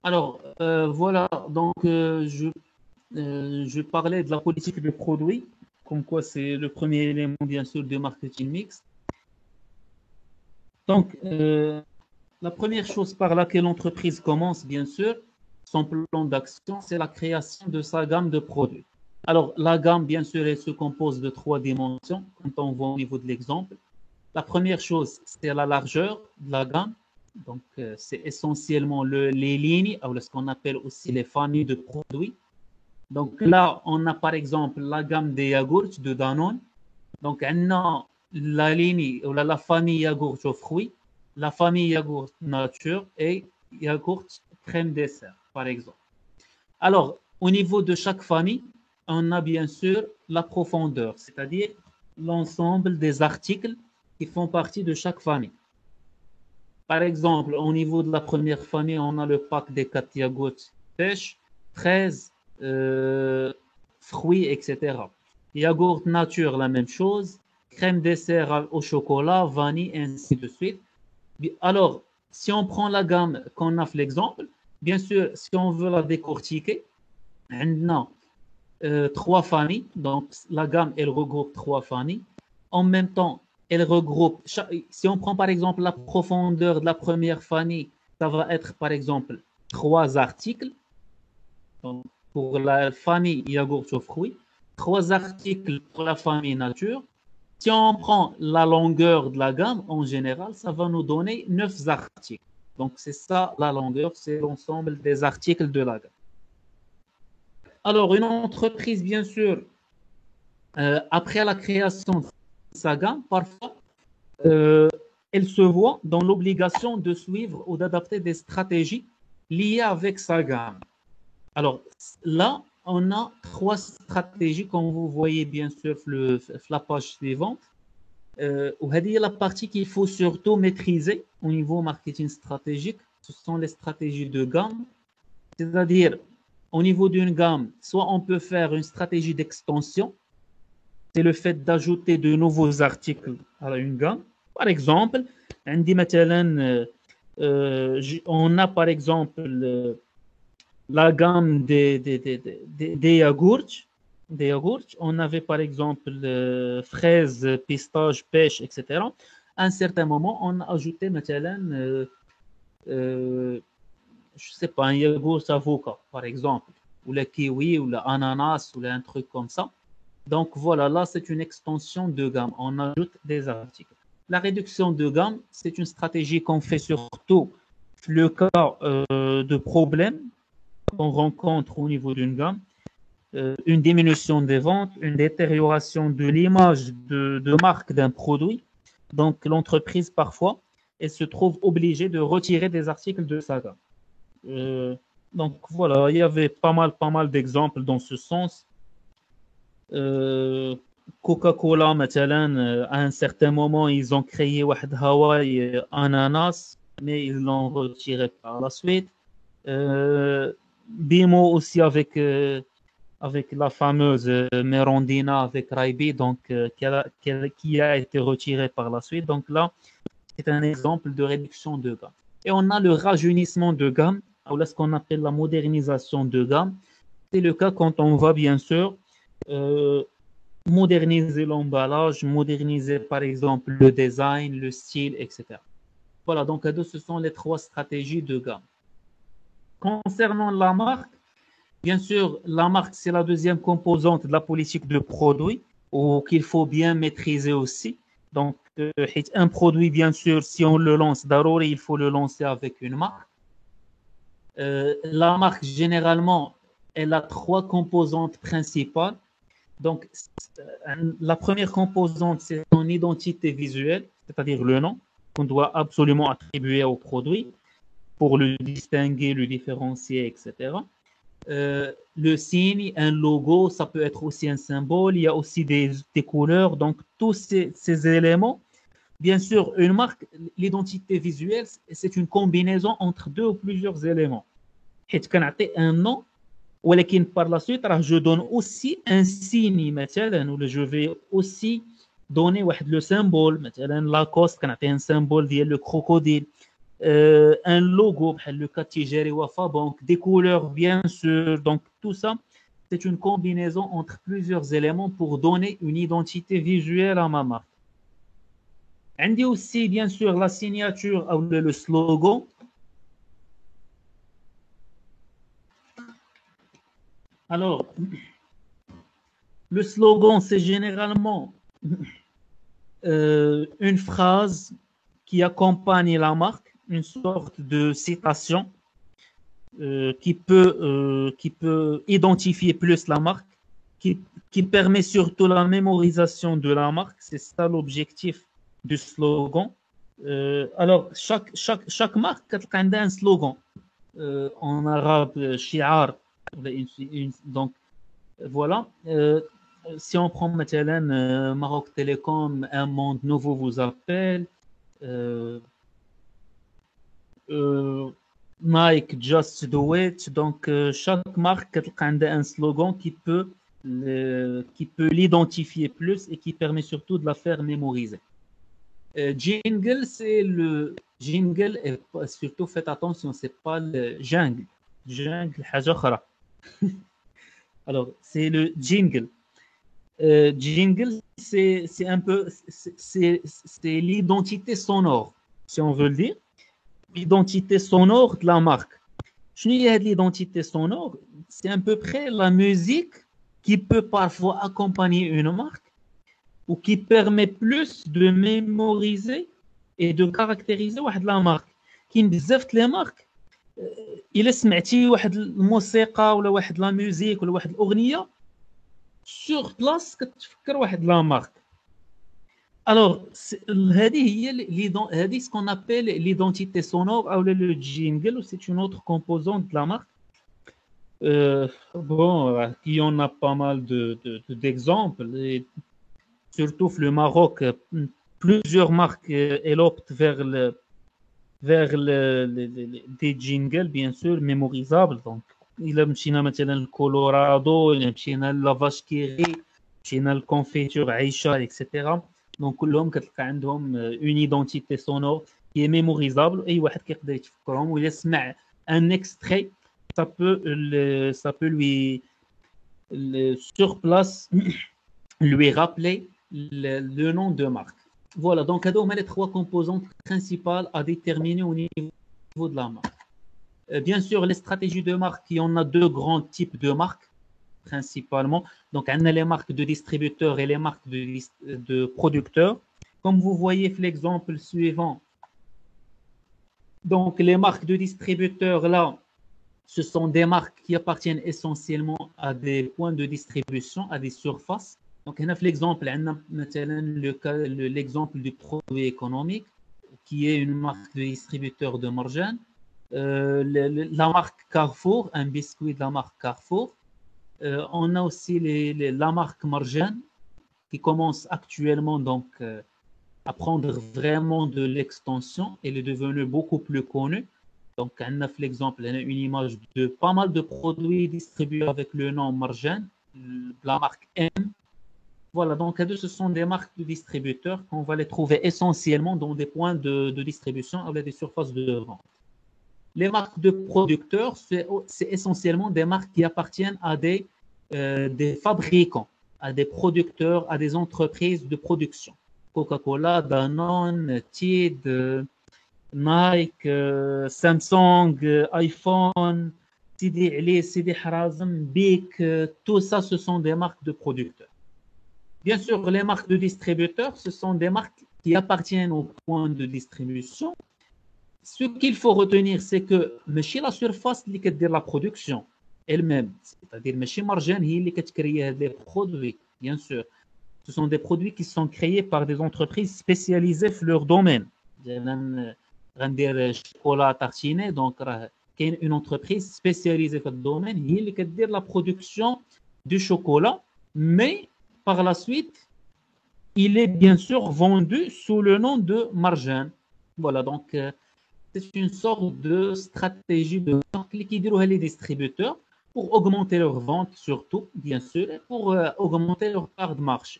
Voilà, donc je parlais de la politique de produit, comme quoi c'est le premier élément, bien sûr, de marketing mix. Donc, la première chose par laquelle l'entreprise commence, bien sûr, son plan d'action, c'est la création de sa gamme de produits. Alors, la gamme, bien sûr, elle se compose de trois dimensions, quand on voit au niveau de l'exemple. La première chose, c'est la largeur de la gamme. Donc, c'est essentiellement les lignes, ou ce qu'on appelle aussi les familles de produits. Donc là, on a par exemple la gamme des yaourts de Danone. Donc, on a la ligne ou la famille yaourt aux fruits, la famille yaourt nature et yaourt crème dessert, par exemple. Alors, au niveau de chaque famille, on a bien sûr la profondeur, c'est-à-dire l'ensemble des articles qui font partie de chaque famille. Par exemple, au niveau de la première famille, on a le pack des 4 yaourts pêche, 13 fruits, etc. Yaourt nature, la même chose. Crème dessert au chocolat, vanille, ainsi de suite. Alors, si on prend la gamme qu'on a fait l'exemple, bien sûr, si on veut la décortiquer, on a trois familles. Donc, la gamme, elle regroupe trois familles. En même temps, elle regroupe, si on prend par exemple la profondeur de la première famille, ça va être par exemple trois articles. Donc, pour la famille yaourt aux fruits, trois articles pour la famille nature. Si on prend la longueur de la gamme, en général, ça va nous donner 9 articles. Donc, c'est ça la longueur, c'est l'ensemble des articles de la gamme. Alors, une entreprise, bien sûr, après la création de sa gamme, parfois, elle se voit dans l'obligation de suivre ou d'adapter des stratégies liées avec sa gamme. Alors là, on a trois stratégies, comme vous voyez bien sûr la page suivante. La partie qu'il faut surtout maîtriser au niveau marketing stratégique, ce sont les stratégies de gamme. C'est-à-dire, au niveau d'une gamme, soit on peut faire une stratégie d'extension, c'est le fait d'ajouter de nouveaux articles à une gamme. Par exemple, on a par exemple la gamme des yaourts. On avait par exemple fraises, pistaches, pêche, etc. À un certain moment, on a ajouté je sais pas, un yaourt avocat, par exemple, ou le kiwi, ou l'ananas, ou un truc comme ça. Donc voilà, là, c'est une extension de gamme. On ajoute des articles. La réduction de gamme, c'est une stratégie qu'on fait surtout le cas de problèmes qu'on rencontre au niveau d'une gamme, une diminution des ventes, une détérioration de l'image de marque d'un produit. Donc l'entreprise, parfois, elle se trouve obligée de retirer des articles de sa gamme. Donc voilà, il y avait pas mal d'exemples dans ce sens. Coca-Cola, à un certain moment, ils ont créé Wahed Hawaii Ananas, mais ils l'ont retiré par la suite. Bimo aussi avec la fameuse Merondina avec Raibi, donc qui a été retirée par la suite. Donc là, c'est un exemple de réduction de gamme. Et on a le rajeunissement de gamme, ou ce qu'on appelle la modernisation de gamme. C'est le cas quand on va bien sûr moderniser l'emballage, moderniser par exemple le design, le style, etc. Voilà, donc ce sont les trois stratégies de gamme. Concernant la marque, bien sûr, la marque, c'est la deuxième composante de la politique de produit qu'il faut bien maîtriser aussi. Donc, un produit, bien sûr, si on le lance d'abord, il faut le lancer avec une marque. La marque, généralement, elle a trois composantes principales. Donc, la première composante, c'est son identité visuelle, c'est-à-dire le nom qu'on doit absolument attribuer au produit pour le distinguer, le différencier, etc. Le signe, un logo, ça peut être aussi un symbole, il y a aussi des couleurs, donc tous ces éléments. Bien sûr, une marque, l'identité visuelle, c'est une combinaison entre deux ou plusieurs éléments. حيت كنعطي un nom, ولكن par la suite je donne aussi un signe مثلا, ou je vais aussi donner le symbole, مثلا Lacoste كنعطي un symbole ديال le crocodile. un logo, le Katijeri Wafa, donc des couleurs bien sûr, donc tout ça, c'est une combinaison entre plusieurs éléments pour donner une identité visuelle à ma marque. عندي aussi bien sûr la signature ou le slogan. Alors, le slogan, c'est généralement une phrase qui accompagne la marque, une sorte de citation qui peut identifier plus la marque, qui permet surtout la mémorisation de la marque. C'est ça l'objectif du slogan. Alors, chaque marque a un slogan. En arabe, shi'ar. Donc, voilà. Si on prend maintenant Maroc Télécom, un monde nouveau vous appelle. Euh, Nike, Just Do It. Donc, chaque marque a un slogan qui peut l'identifier plus et qui permet surtout de la faire mémoriser. Jingle, c'est le jingle, et surtout faites attention, c'est pas le jungle. Jungle, حاجة أخرى. Alors, c'est le jingle. Jingle, c'est un peu, c'est l'identité sonore, si on veut le dire. L'identité sonore de la marque. Je dis l'identité sonore, c'est à peu près la musique qui peut parfois accompagner une marque ou qui permet plus de mémoriser et de caractériser la marque. كاين بزاف لي مارك الا سمعتي واحد الموسيقى ولا واحد لا ميوزيك ولا واحد الاغنيه سور بلاص كتفكر واحد لا مارك. Alors, هذه ce qu'on appelle l'identité sonore ou le jingle, c'est une autre composante de la marque. Bon, il y en a pas mal d'exemples. Et surtout le Maroc, plusieurs marques elles optent des jingles, bien sûr, mémorisables. Donc, il a مشينا مثلا الكولورادو، il a مشينا لافاش كيري، مشينا الكونفيتور عيشة، etc. Donc, كلهم كتلقى عندهم une identité sonore qui est mémorisable. أي واحد كيقدر يتفكرهم وإلا سمع un extrait, ça peut lui sur place lui rappeler le nom de marque. Voilà, donc هذوما les trois composantes principales à déterminer au niveau de la marque. Bien sûr, les stratégies de marque, il y en a deux grands types de marques principalement. Donc, on a les marques de distributeurs et les marques de producteurs. Comme vous voyez l'exemple suivant, donc les marques de distributeurs là, ce sont des marques qui appartiennent essentiellement à des points de distribution, à des surfaces. Donc, on a l'exemple, l'exemple du produit économique, qui est une marque de distributeur de margarine. La marque Carrefour, un biscuit de la marque Carrefour. On a aussi la marque Marjane, qui commence actuellement donc à prendre vraiment de l'extension. Elle est devenue beaucoup plus connue. Donc, on a l'exemple, on a une image de pas mal de produits distribués avec le nom Marjane, la marque M. Voilà, donc ce sont des marques de distributeurs qu'on va les trouver essentiellement dans des points de distribution avec des surfaces de vente. Les marques de producteurs, c'est essentiellement des marques qui appartiennent à des fabricants, à des producteurs, à des entreprises de production. Coca-Cola, Danone, Tide, Nike, Samsung, iPhone, Sidi Ali, Sidi Harazm, Bic, tout ça, ce sont des marques de producteurs. Bien sûr, les marques de distributeurs, ce sont des marques qui appartiennent au point de distribution. Ce qu'il faut retenir, c'est que ماشي la surface اللي كدير la production elle-même, c'est-à-dire ماشي Marjane هي اللي كتكري هاد les produits, bien sûr. Ce sont des produits qui sont créés par des entreprises spécialisées dans leur domaine. غندير شوكولا تارتيني دونك راه كاين une entreprise spécialisée في الدومين هي اللي كدير la production du chocolat, mais par la suite il est bien sûr vendu sous le nom de Marjane. Voilà, donc c'est une sorte de stratégie de vente qui déroule les distributeurs pour augmenter leurs ventes surtout, bien sûr, et pour augmenter leur part de marché.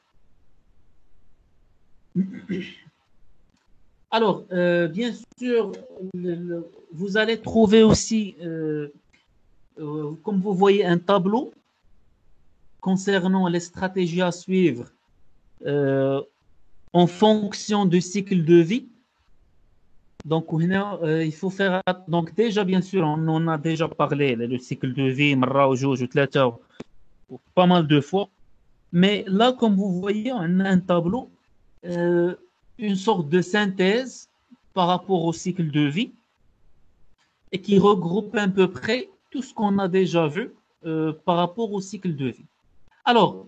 Alors, bien sûr, vous allez trouver aussi, comme vous voyez, un tableau concernant les stratégies à suivre euh, en fonction du cycle de vie. Donc, il faut faire. Donc, déjà, bien sûr, on en a déjà parlé, le cycle de vie, مرة وجوج وثلاثة, pas mal de fois. Mais là, comme vous voyez, on a un tableau, euh, une sorte de synthèse par rapport au cycle de vie et qui regroupe à peu près tout ce qu'on a déjà vu par rapport au cycle de vie. Alors,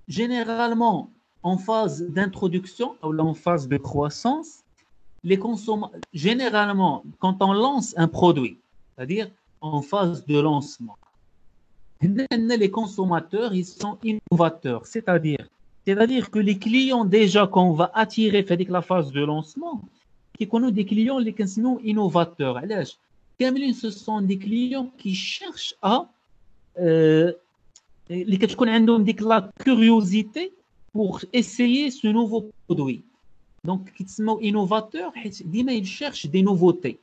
généralement, en phase d'introduction ou en phase de croissance, généralement, quand on lance un produit, c'est-à-dire en phase de lancement, les consommateurs, ils sont innovateurs, c'est-à-dire que les clients déjà qu'on va attirer fait la phase de lancement, qui connaissent des clients les sont innovateurs. Ce sont des clients qui cherchent à اللي كتكون عندهم ديك la curiosité pour essayer ce nouveau produit. Donc, كيتسموا innovateurs حيت ديما ils cherchent des nouveautés.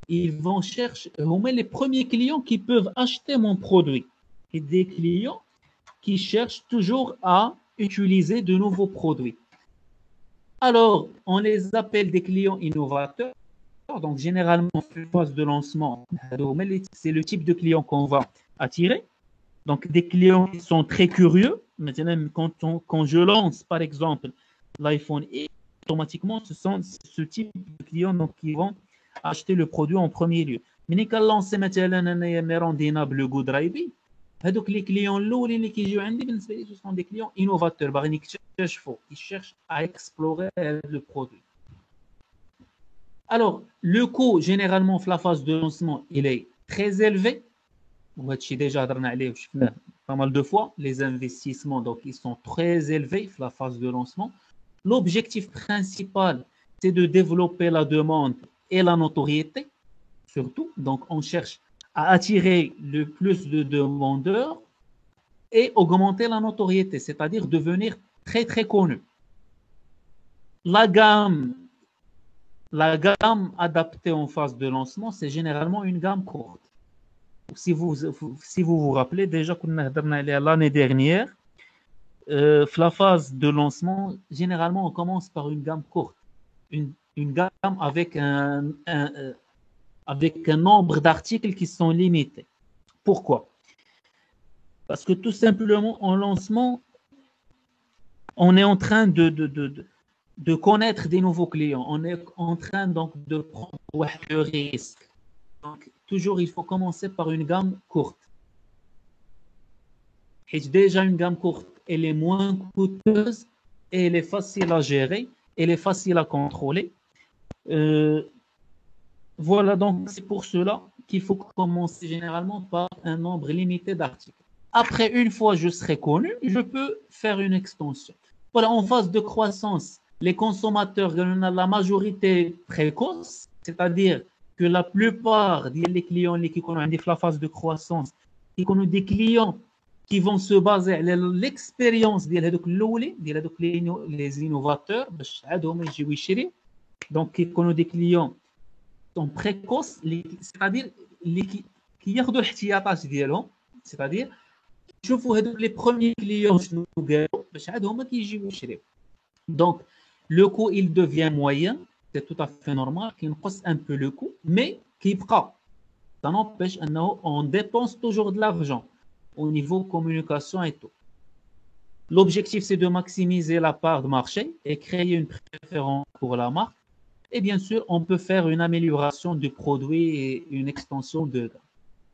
Ils vont chercher, هما les premiers clients qui peuvent acheter mon produit. Et des clients qui cherchent toujours à utiliser de nouveaux produits. Alors, on les appelle des clients innovateurs. Donc, généralement, en phase de lancement, c'est le type de client qu'on va attirer. Donc, des clients qui sont très curieux. Maintenant, quand je lance, par exemple, l'iPhone X, automatiquement, ce sont ce type de clients donc, qui vont acheter le produit en premier lieu. Mais quand lance مثلا ميروندينا le Good Drive, هذوك les clients الاولين اللي كيجيو عندي بالنسبه لي ce sont des clients innovateurs باغيين يكتشفوا, ils cherchent à explorer le produit. Alors, le coût généralement في la phase de lancement, il est très élevé. وهادشي déjà هضرنا عليه وشفناه pas mal de fois. Les investissements donc ils sont très élevés la phase de lancement. L'objectif principal, c'est de développer la demande et la notoriété, surtout. Donc, on cherche à attirer le plus de demandeurs et augmenter la notoriété, c'est-à-dire devenir très, très connu. La gamme adaptée en phase de lancement, c'est généralement une gamme courte. Si vous vous rappelez, déjà qu'on a l'année dernière, la phase de lancement, généralement, on commence par une gamme courte. Une gamme avec avec un nombre d'articles qui sont limités. Pourquoi? Parce que tout simplement, en lancement, on est en train de connaître des nouveaux clients. On est en train donc de prendre le risque. Donc, toujours, il faut commencer par une gamme courte. Et déjà, une gamme courte, elle est moins coûteuse et elle est facile à gérer, elle est facile à contrôler. Voilà, donc c'est pour cela qu'il faut commencer généralement par un nombre limité d'articles. Après, une fois je serai connu, je peux faire une extension. Voilà, en phase de croissance, les consommateurs, la majorité précoce, c'est-à-dire que la plupart des clients qui connaissent la phase de croissance, qui connaissent des clients qui vont se baser sur l'expérience les innovateurs, donc qui connaissent des clients sont précoces, c'est-à-dire qui ياخذوا الاحتياطات ديالهم, c'est-à-dire شوفوا هذوك les premiers clients شنو قالوا باش عاد هما كيجيو يشريو. Donc le coût il devient moyen, c'est tout à fait normal كينقص un peu le coût, mais كيبقى. Ça n'empêche انه on dépense toujours de l'argent au niveau communication et tout. L'objectif c'est de maximiser la part de marché et créer une préférence pour la marque. Et bien sûr, on peut faire une amélioration du produit et une extension de gamme.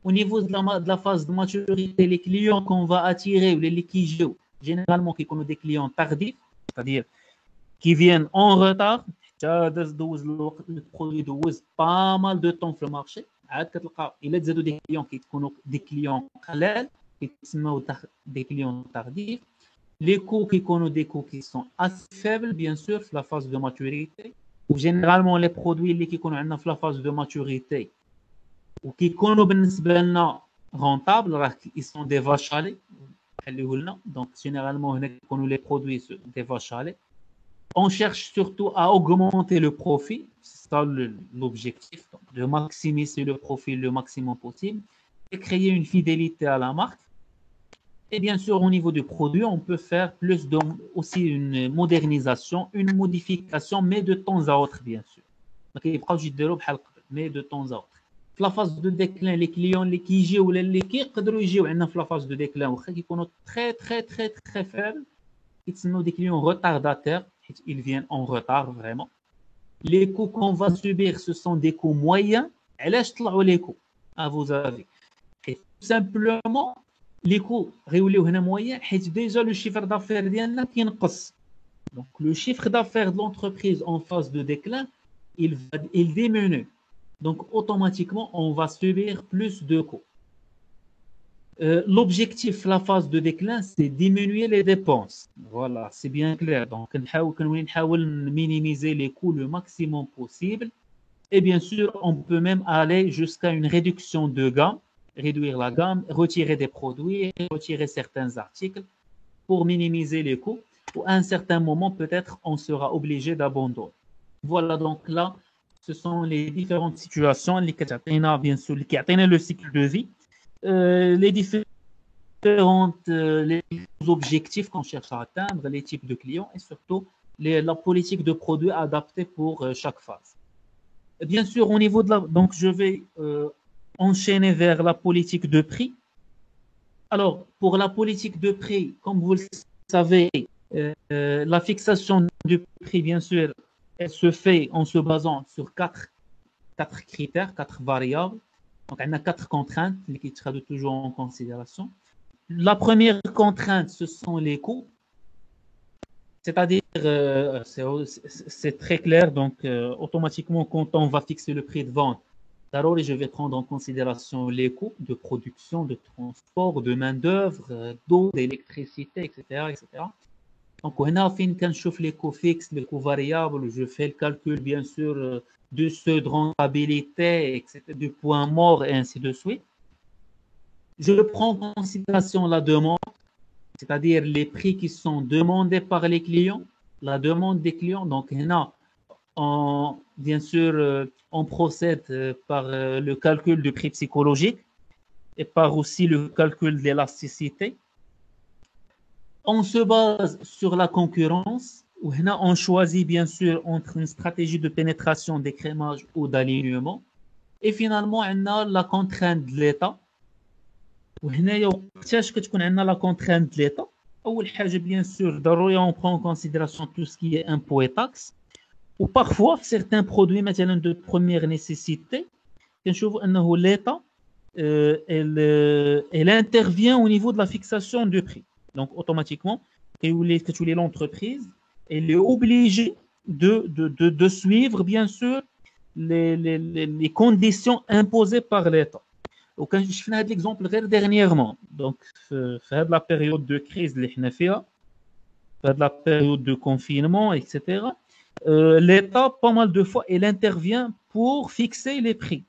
Au niveau de la phase de maturité, les clients qu'on va attirer, les litiges, généralement qui connaissent des clients tardifs, c'est-à-dire qui viennent en retard, le produit douze pas mal de temps sur le marché. Il y a des clients qui connaissent des clients قلال, des clients tardifs. Les coûts qui connaissent des coûts qui sont assez faibles, bien sûr, sur la phase de maturité. Ou généralement les produits qui sont dans la phase de maturité ou qui sont rentables, ils sont des vaches à lait. Donc généralement les produits des vaches à lait. On cherche surtout à augmenter le profit, c'est ça l'objectif, de maximiser le profit le maximum possible et créer une fidélité à la marque. Et bien sûr, au niveau du produit, on peut faire aussi une modernisation, une modification, mais de temps à autre, bien sûr. Mais de temps à autre. La phase de déclin, les clients qui يجيو ولا اللي كيقدروا يجيو عندنا في la phase de déclin واخا كيكونوا très faibles, يتسموا des clients retardataires, ils viennent en retard vraiment. Les coûts qu'on va subir, ce sont des coûts moyens. علاش طلعوا les coûts à vos avis? Et tout simplement les coûts غيوليو هنا moyen حيت déjà le chiffre d'affaires ديالنا كينقص. Donc le chiffre d'affaires de l'entreprise en phase de déclin, il diminue. Donc automatiquement on va subir plus de coûts. L'objectif, la phase de déclin, c'est diminuer les dépenses. Voilà, c'est bien clair. Donc, on minimiser les coûts le maximum possible. Et bien sûr, on peut même aller jusqu'à une réduction de gamme, réduire la gamme, retirer des produits, retirer certains articles pour minimiser les coûts. À un certain moment, peut-être, on sera obligé d'abandonner. Voilà, donc là, ce sont les différentes situations, bien sûr, qui atteignent le cycle de vie. Les les objectifs qu'on cherche à atteindre, les types de clients et surtout la politique de produits adaptée pour chaque phase. Bien sûr, au niveau de la... Donc, je vais enchaîner vers la politique de prix. Alors, pour la politique de prix, comme vous le savez, la fixation du prix, bien sûr, elle se fait en se basant sur quatre critères, quatre variables. Donc, on a quatre contraintes qui seront toujours en considération. La première contrainte, ce sont les coûts. C'est-à-dire, c'est très clair, donc automatiquement, quand on va fixer le prix de vente, d'abord, je vais prendre en considération les coûts de production, de transport, de main-d'œuvre, d'eau, d'électricité, etc., etc. Donc, on a fin quand je chauffe les coûts fixes, les coûts variables, je fais le calcul, bien sûr, de ceux de rentabilité, etc., du point mort, et ainsi de suite. Je prends en considération la demande, c'est-à-dire les prix qui sont demandés par les clients, la demande des clients. Donc, bien sûr, on procède par le calcul du prix psychologique et par aussi le calcul de l'élasticité. On se base sur la concurrence. On choisit bien sûr entre une stratégie de pénétration, d'écrémage ou d'alignement. Et finalement, on a la contrainte de l'État. وهنايا وقتاش كتكون عندنا لا كونترانت د ليتا اول حاجه بيان سور ضروري اون برون كونسيديراسيون تو سكي امبو اي تاكس و بارفوا في سيغتان برودوي مثلا دو بروميير نيسيسيتي كنشوفوا انه ليتا elle intervient au niveau de la fixation du prix. Donc automatiquement كتولي l'entreprise elle est obligée de suivre bien sûr les conditions imposées par l'État. وكان شفنا هذا l'exemple غير dernièrement. Donc في هذه la période de crise اللي حنا فيها, في هذه la période de confinement, etc. L'État pas mal de fois il intervient pour fixer les prix.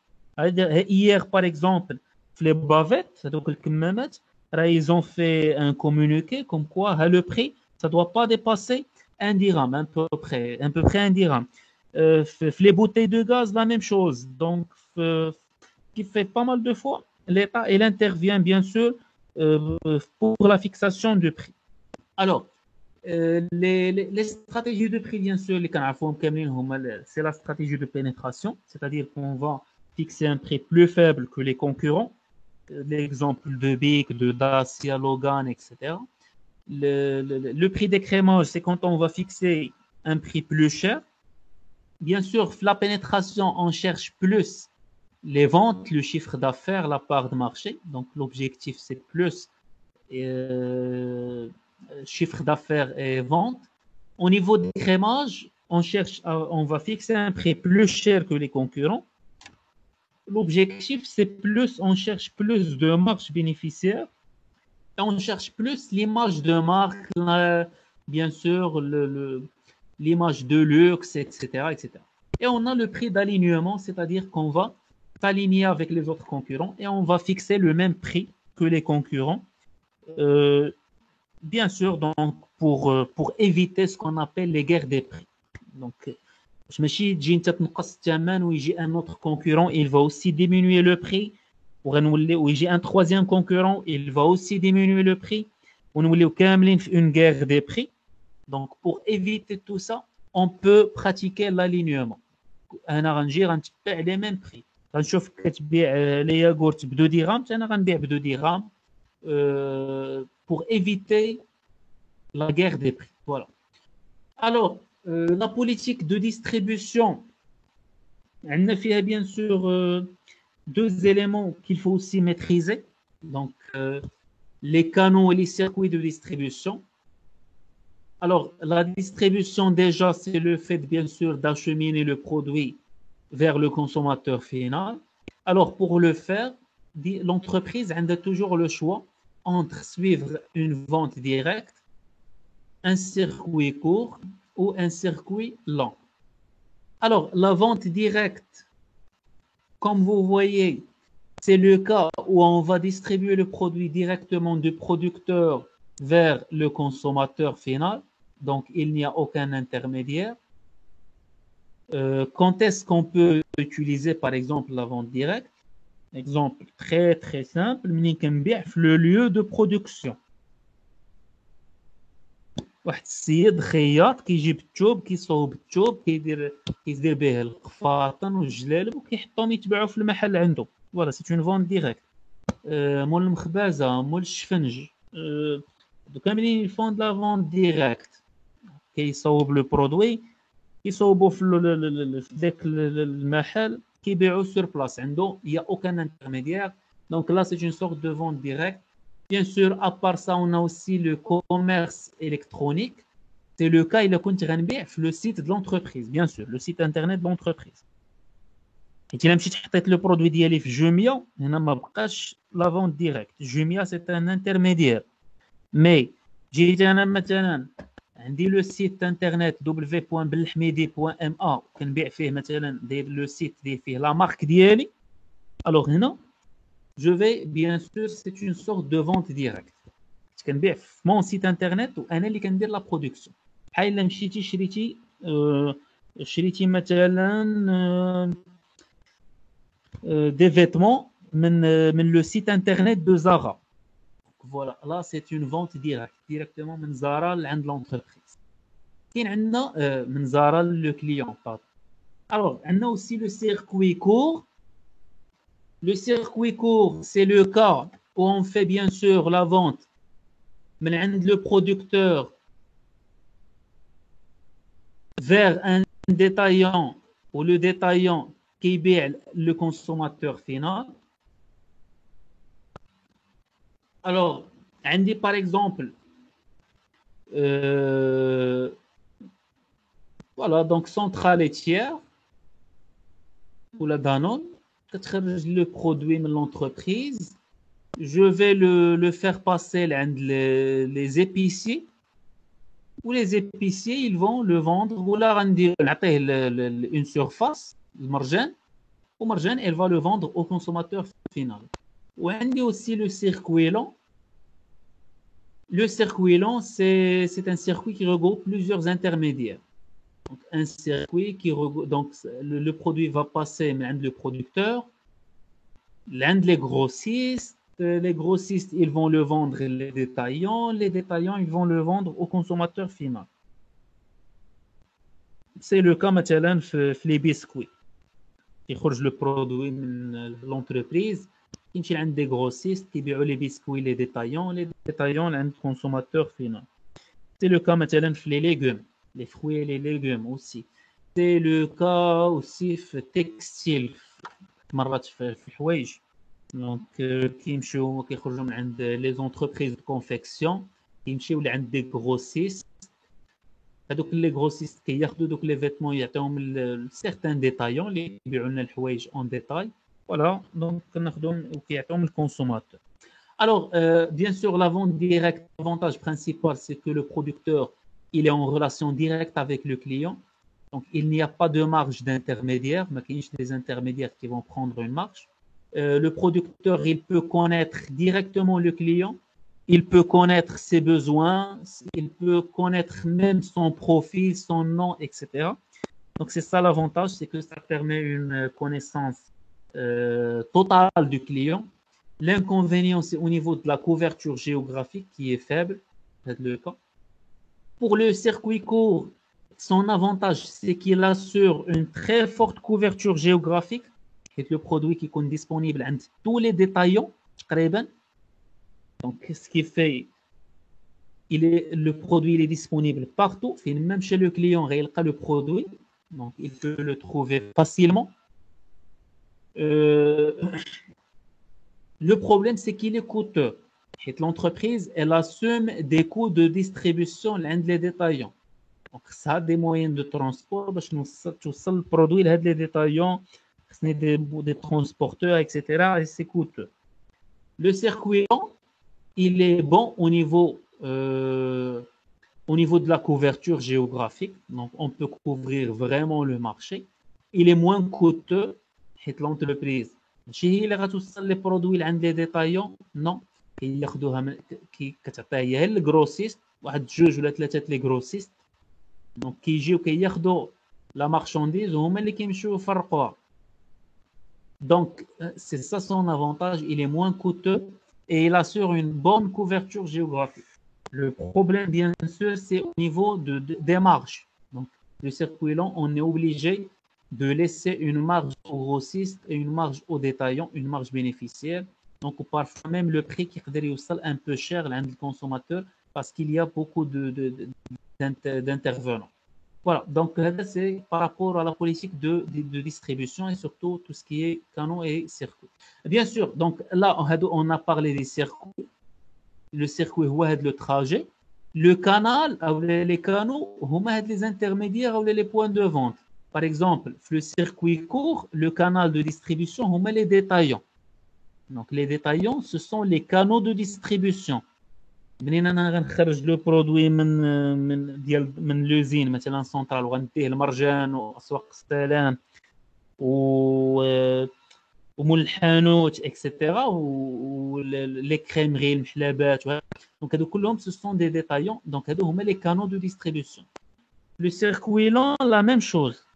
Hier par exemple les bavettes, donc الكمامات, ils ont fait un communiqué comme quoi le prix ça doit pas dépasser 1 dirham, à peu près 1 dirham. Les bouteilles de gaz la même chose. Donc qui fait pas mal de fois, l'État il intervient bien sûr pour la fixation du prix. Alors, les stratégies de prix, bien sûr, c'est la stratégie de pénétration, c'est-à-dire qu'on va fixer un prix plus faible que les concurrents. L'exemple de Bic, de Dacia, Logan, etc. Le prix d'écrémage, c'est quand on va fixer un prix plus cher. Bien sûr, la pénétration, on cherche plus les ventes, le chiffre d'affaires, la part de marché. Donc, l'objectif, c'est plus chiffre d'affaires et vente. Au niveau des crémages, on va fixer un prix plus cher que les concurrents. L'objectif, c'est plus, on cherche plus de marge bénéficiaire. Et on cherche plus l'image de marque, bien sûr, l'image de luxe, etc., etc. Et on a le prix d'alignement, c'est-à-dire qu'on va s'aligner avec les autres concurrents et on va fixer le même prix que les concurrents. bien sûr, donc pour éviter ce qu'on appelle les guerres des prix. Donc, je me suis dit, un autre concurrent, il va aussi diminuer le prix. Ou j'ai un troisième concurrent, il va aussi diminuer le prix. Une guerre des prix. Donc, pour éviter tout ça, on peut pratiquer l'alignement. انا غنجي غنتبع les mêmes prix. غنشوف كتبيع لي ياغورت ب 2 درهم انا غنبيع ب 2 درهم pour éviter la guerre des prix. Voilà. Alors, la politique de distribution, on a fait bien sûr deux éléments qu'il faut aussi maîtriser. Donc, les canaux et les circuits de distribution. Alors, la distribution, déjà, c'est le fait, bien sûr, d'acheminer le produit vers le consommateur final. Alors, pour le faire, l'entreprise a toujours le choix entre suivre une vente directe, un circuit court ou un circuit lent. Alors, la vente directe, comme vous voyez, c'est le cas où on va distribuer le produit directement du producteur vers le consommateur final. Donc, il n'y a aucun intermédiaire. Quand est-ce qu'on peut utiliser, par exemple, la vente directe? Exemple très, très simple, le lieu de production. واحد السيد خياط كيجيب الثوب كيصوب الثوب كيدير به القفاطن والجلالب وكيحطهم يتباعوا في المحل عنده. فوالا سي اون فونت ديريكت. مول المخبازه مول الشفنج كاملين يفون لا فونت ديريكت. كيصوب لو برودوي كيصوبوا في ذاك المحل كيبيعوا سور بلاص عنده يا اوكان انترميديير. دونك لا سي اون سورت دو فونت ديريكت. Bien sûr, à part ça, on a aussi le commerce électronique. C'est le cas, il a le site de l'entreprise, bien sûr, le site internet de l'entreprise. Et tu as mis le produit d'ILF Jumia, il n'y a pas la vente directe. Jumia, c'est un intermédiaire. Mais, j'ai dit le site internet www.belhmidi.ma, le site de la marque d'ILF. Alors, non. Je vais, bien sûr, c'est une sorte de vente directe. كنبيع في mon site internet وانا اللي كندير لا برودكسيون. بحال الا مشيتي شريتي مثلا des vêtements من le site internet de Zara. Voilà, là c'est une vente directe, directement من Zara لعند l'entreprise. كاين عندنا من Zara le client. Alors, عندنا aussi le circuit court. Le circuit court, c'est le cas où on fait bien sûr la vente, mais le producteur vers un détaillant ou le détaillant qui paie le consommateur final. Alors, on dit par exemple, voilà, donc centrale laitière ou la Danone. Le produit de l'entreprise, je vais le faire passer les épiciers, ou les épiciers ils vont le vendre ou là une surface, le margin, ou margin elle va le vendre au consommateur final. Ou on dit aussi le circuit lent. Le circuit lent, c'est un circuit qui regroupe plusieurs intermédiaires. Donc, un circuit qui regroupe, donc le produit va passer le producteur, l'un des grossistes, les grossistes ils vont le vendre les détaillants ils vont le vendre au consommateur final. C'est le cas مثلا في les biscuits. يخرج le produit من l'entreprise يمشي عند des grossistes يبيعوا les biscuits les détaillants عند consommateur final. C'est le cas مثلا في les légumes, les fruits et les légumes aussi. C'est le cas aussi في textile مرات في الحوايج. Donc كيمشيو كيخرجوا من عند les entreprises de confection كيمشيو لعند des grossistes. هذوك les grossistes كياخذوا دوك les vêtements يعطيهم certains détaillants اللي يبيعوا لنا الحوايج en détail. Voilà, donc كناخذهم وكيعطيهم الكونسوماتور. Alors, bien sûr, la vente directe, l'avantage principal, c'est que le producteur, il est en relation directe avec le client. Donc, il n'y a pas de marge d'intermédiaire, mais il y a des intermédiaires qui vont prendre une marge. Le producteur, il peut connaître directement le client. il peut connaître ses besoins, il peut connaître même son profil, son nom, etc. Donc, c'est ça l'avantage, c'est que ça permet une connaissance totale du client. L'inconvénient, c'est au niveau de la couverture géographique qui est faible, c'est le cas. Pour le circuit court, son avantage, c'est qu'il assure une très forte couverture géographique. C'est le produit qui est disponible entre tous les détaillants, donc ce qui fait le produit il est disponible partout, même chez le client, il a le produit, donc il peut le trouver facilement. Le problème, c'est qu'il est coûteux. L'entreprise, elle assume des coûts de distribution les détaillants. Donc, ça a des moyens de transport. Le produit, les détaillants, des transporteurs, etc. Et c'est coûteux. Le circuit long, il est bon au niveau de la couverture géographique. Donc, on peut couvrir vraiment le marché. Il est moins coûteux que l'entreprise. ماشي هي اللي غتوصل لي برودوي اللي عند لي ديتايون نو كياخذوها كتعطيها هي الكروسيست واحد جوج ولا ثلاثه لي كروسيست دونك كيجيو كياخذوا لا مارشانديز وهما اللي كيمشيو يفرقوها دونك سي سا سون افونتاج il est moins coûteux et il assure une bonne couverture géographique. Le problème bien sûr c'est au niveau des marges. Donc le circuit long on est obligé de laisser une marge au grossiste et une marge au détaillant, une marge bénéficiaire. Donc, parfois même le prix qui est un peu cher le consommateur parce qu'il y a beaucoup d'intervenants. Voilà, donc c'est par rapport à la politique de distribution et surtout tout ce qui est canon et circuit. Bien sûr, donc là, on a parlé des circuits. Le circuit, c'est le trajet. Le canal, les canaux, c'est les intermédiaires ou les points de vente. Par exemple, le circuit court, le canal de distribution, on met les détaillants. Donc, les détaillants, ce sont les canaux de distribution. منين انا غنخرج لو برودوي من لوزين مثلا سونترال وغنديه المرجان واسواق السلام ومول الحانوت اكسيتيرا ولي كريمري المحلبات دونك هادو كلهم سو سون دي ديتايون دونك هادو هما لي كانو دو ديستريبيسيون. لو سيركوي لون لا ميم شوز.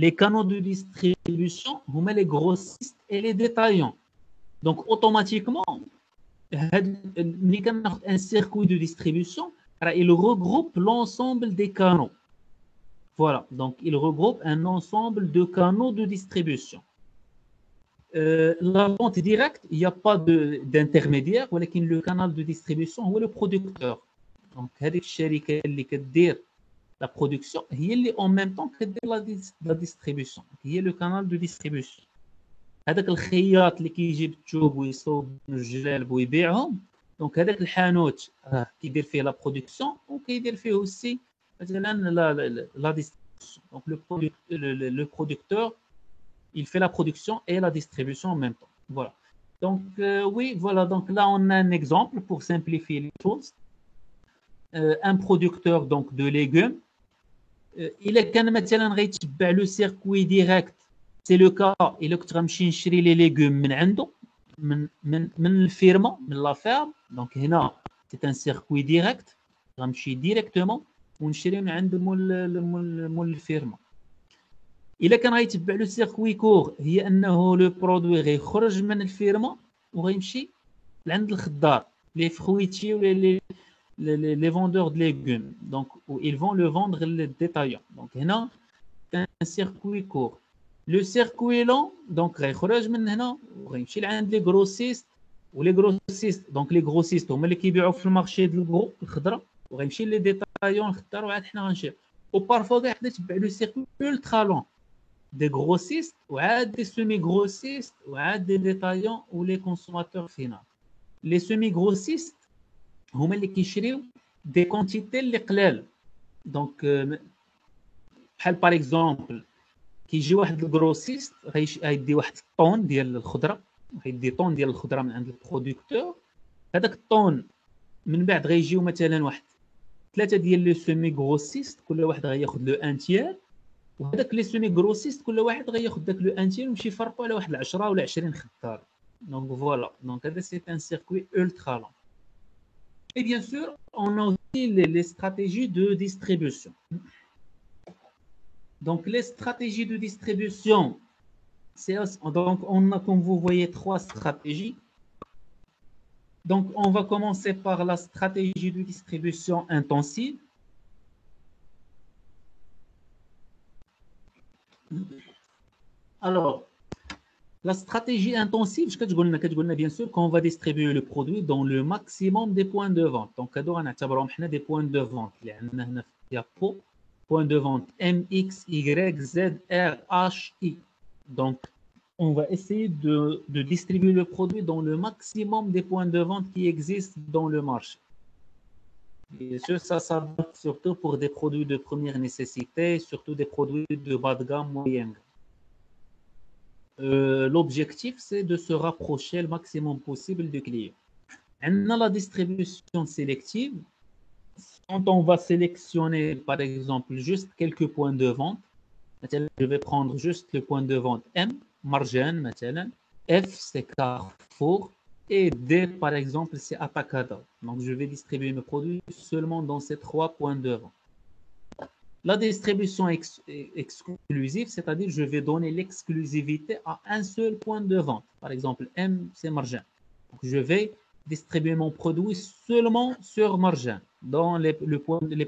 Les canaux de distribution, les grossistes et les détaillants. Donc, automatiquement, un circuit de distribution, il regroupe l'ensemble des canaux. Voilà, donc il regroupe un ensemble de canaux de distribution. La vente directe, il n'y a pas d'intermédiaire, mais le canal de distribution, c'est le producteur. Donc, la production, il est en même temps que la distribution. Il y a le canal de distribution. هذاك الخياط اللي كيجيب الثوب ويصوب الجلالب ويبيعهم دونك هذاك الحانوت كيدير فيه لا برودكسيون وكيدير فيه aussi مثلا la distribution. Donc le producteur il fait la production et la distribution en même temps. Voilà. Donc oui, voilà, donc là on a un exemple pour simplifier les choses. Un producteur donc de légumes إلا كان مثلا غيتبع لو سيركوي ديريكت سي لو كا إلا كنت غنمشي نشري لي ليغوم من عنده من الفيرما من لا فيرم دونك هنا سي ان سيركوي ديريكت غنمشي ديريكتومون ونشري من عند مول الفيرما. إلا كان غيتبع لو سيركوي كور هي أنه لو برودوي غيخرج من الفيرما وغيمشي لعند الخضار لي فرويتي ولا les vendeurs de légumes. Donc, ils vont le vendre les détaillants. Donc, هنا un circuit court. Le circuit long, donc, غيخرج من هنا وغيمشي لعند les grossistes ولي grossistes. Donc, les grossistes هما اللي كيبيعوا في المارشي ديال الغرو الخضره وغيمشي لي ديتايون الخضار وعاد حنا غنشري. وبارفوا كاع حنا تبع لو circuit ultra long. Des grossistes وعاد des semi-grossistes وعاد des détaillants ou les consommateurs finaux. Les semi-grossistes هما اللي كيشريو دي كونتيتي اللي قلال دونك بحال باغ اكزومبل كيجي واحد الكروسيست غيدي واحد الطون ديال الخضره غيدي طون ديال الخضره من عند البرودكتور هذاك الطون من بعد غيجيو مثلا واحد ثلاثه ديال لي سيمي غروسيست كل واحد غياخذ لو ان تيير وهذاك لي سيمي غروسيست كل واحد غياخذ داك لو ان تيير ويمشي يفرقوا على واحد 10 ولا 20 خضار دونك فوالا دونك هذا سي ان سيركوي الترا لون. Et bien sûr, on a aussi les stratégies de distribution. Donc, les stratégies de distribution, donc on a, comme vous voyez, 3 stratégies. Donc, on va commencer par la stratégie de distribution intensive. Alors, la stratégie intensive, je vais bien sûr qu'on va distribuer le produit dans le maximum des points de vente. Donc, on a des points de vente. Il y a points de vente M, X, Y, Z, R, H, I. Donc, on va essayer de distribuer le produit dans le maximum des points de vente qui existent dans le marché. Bien sûr, ça va surtout pour des produits de première nécessité, surtout des produits de bas de gamme, moyen gamme. L'objectif, c'est de se rapprocher le maximum possible du client. On a la distribution sélective. Quand on va sélectionner, par exemple, juste quelques points de vente, je vais prendre juste le point de vente M, Marjan, F, c'est Carrefour, et D, par exemple, c'est Atacada. Donc, je vais distribuer mes produits seulement dans ces 3 points de vente. La distribution exclusive, c'est-à-dire je vais donner l'exclusivité à un seul point de vente. Par exemple, M, c'est Marjan. Donc, je vais distribuer mon produit seulement sur Marjan, dans les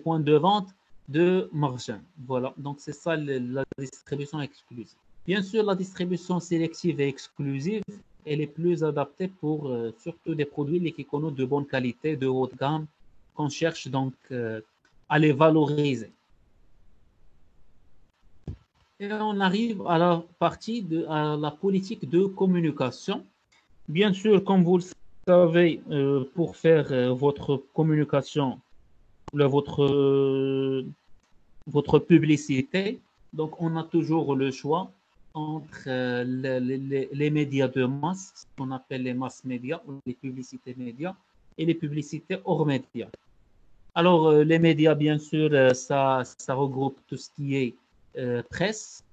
points de vente de Marjan. Voilà, donc c'est ça la distribution exclusive. Bien sûr, la distribution sélective et exclusive, elle est plus adaptée pour surtout des produits qui connaissent de bonne qualité, de haute gamme, qu'on cherche donc à les valoriser. Et on arrive à la partie à la politique de communication. Bien sûr, comme vous le savez, pour faire votre communication, votre publicité, donc on a toujours le choix entre les médias de masse, ce qu'on appelle les mass médias, ou les publicités médias, et les publicités hors médias. Alors, les médias, bien sûr, ça regroupe tout ce qui est presse,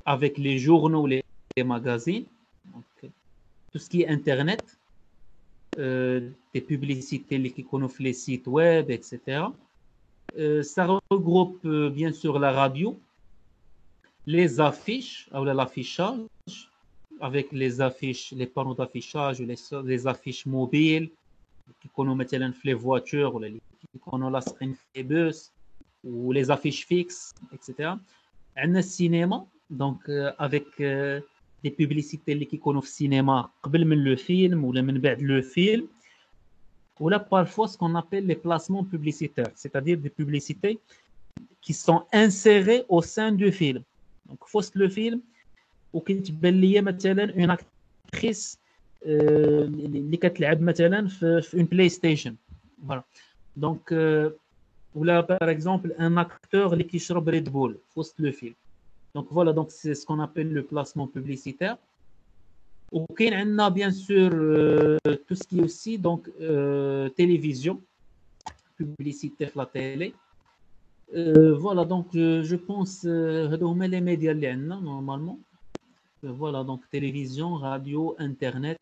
avec les journaux, les magazines, donc, tout ce qui est Internet, des publicités qui connaissent les sites web, etc. Ça regroupe bien sûr la radio, les affiches, ou l'affichage, avec les affiches, les panneaux d'affichage, les affiches mobiles, qui connaissent مثلا les voitures, ou qui connaissent les bus, ou les affiches fixes, etc. On a le cinéma, donc avec des publicités qui connaissent le cinéma قبل من le film ou من بعد le film. Ou là, parfois, ce qu'on appelle les placements publicitaires, c'est-à-dire des publicités qui sont insérées au sein du film. Donc, faut le film, ou كتبان ليا مثلا une actrice اللي كتلعب مثلا في une PlayStation. Voilà. Donc, ou là, par exemple, un acteur اللي كيشرب Red Bull في وسط le film. Donc, voilà, donc c'est ce qu'on appelle le placement publicitaire. وكاين عندنا bien sûr tout ce qui est aussi donc télévision, publicité في la télé. Voilà, donc je pense هادو هما les médias اللي عندنا normalement. Voilà, donc télévision, radio, internet,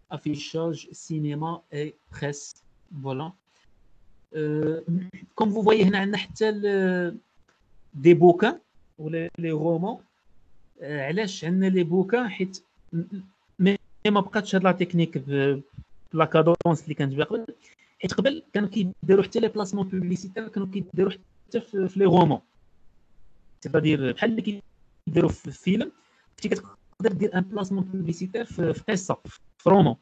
affichage, cinéma et presse. Voilà. Comme vous voyez هنا عندنا حتى des bouquins ou les romans. علاش عندنا les bouquins حيت ما بقاتش هاد لا تكنيك بلا كادونس اللي كانت قبل، حيت قبل كانوا كيديروا حتى لي بلاسمون بوبليسيتير، كانوا كيديروا حتى في لي رومون، سيتادير بحال اللي كيديروا في فيلم، كنتي كتقدر دير ان بلاسمون بوبليسيتير في قصه في رومون.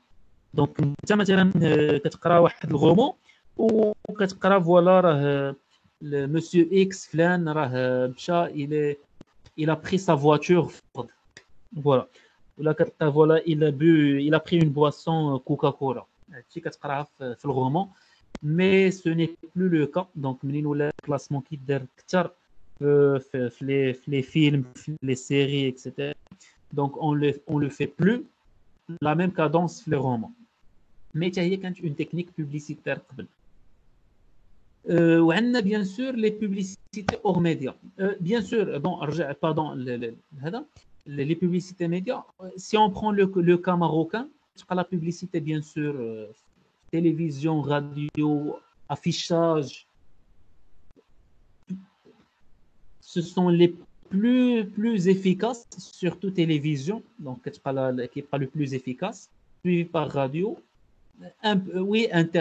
دونك انت مثلا كتقرا واحد الرومون وكتقرا فوالا راه مسيو اكس فلان راه مشى il a pris sa voiture voilà. ولا كتلقى فوالا il a pris une boisson Coca-Cola. هادشي كتقراها في الرومون، مي سو ني بلو لو كا. دونك منين ولا الكلاسمون كيدار اكثر في لي فيلم، في لي سيري اكسيتيرا، دونك on le fait plus la même cadence في لي رومون، مي حتى هي كانت اون تكنيك بوبليسيتير قبل. وعندنا بيان سور لي بوبليسيتي اور ميديا. بيان سور بون رجع بادون هذا les publicités médias. Si on prend le cas marocain, la publicité, bien sûr, télévision, radio, affichage, ce sont les plus efficaces, surtout télévision, donc qui est pas le plus efficace, suivi par radio. Oui, Internet.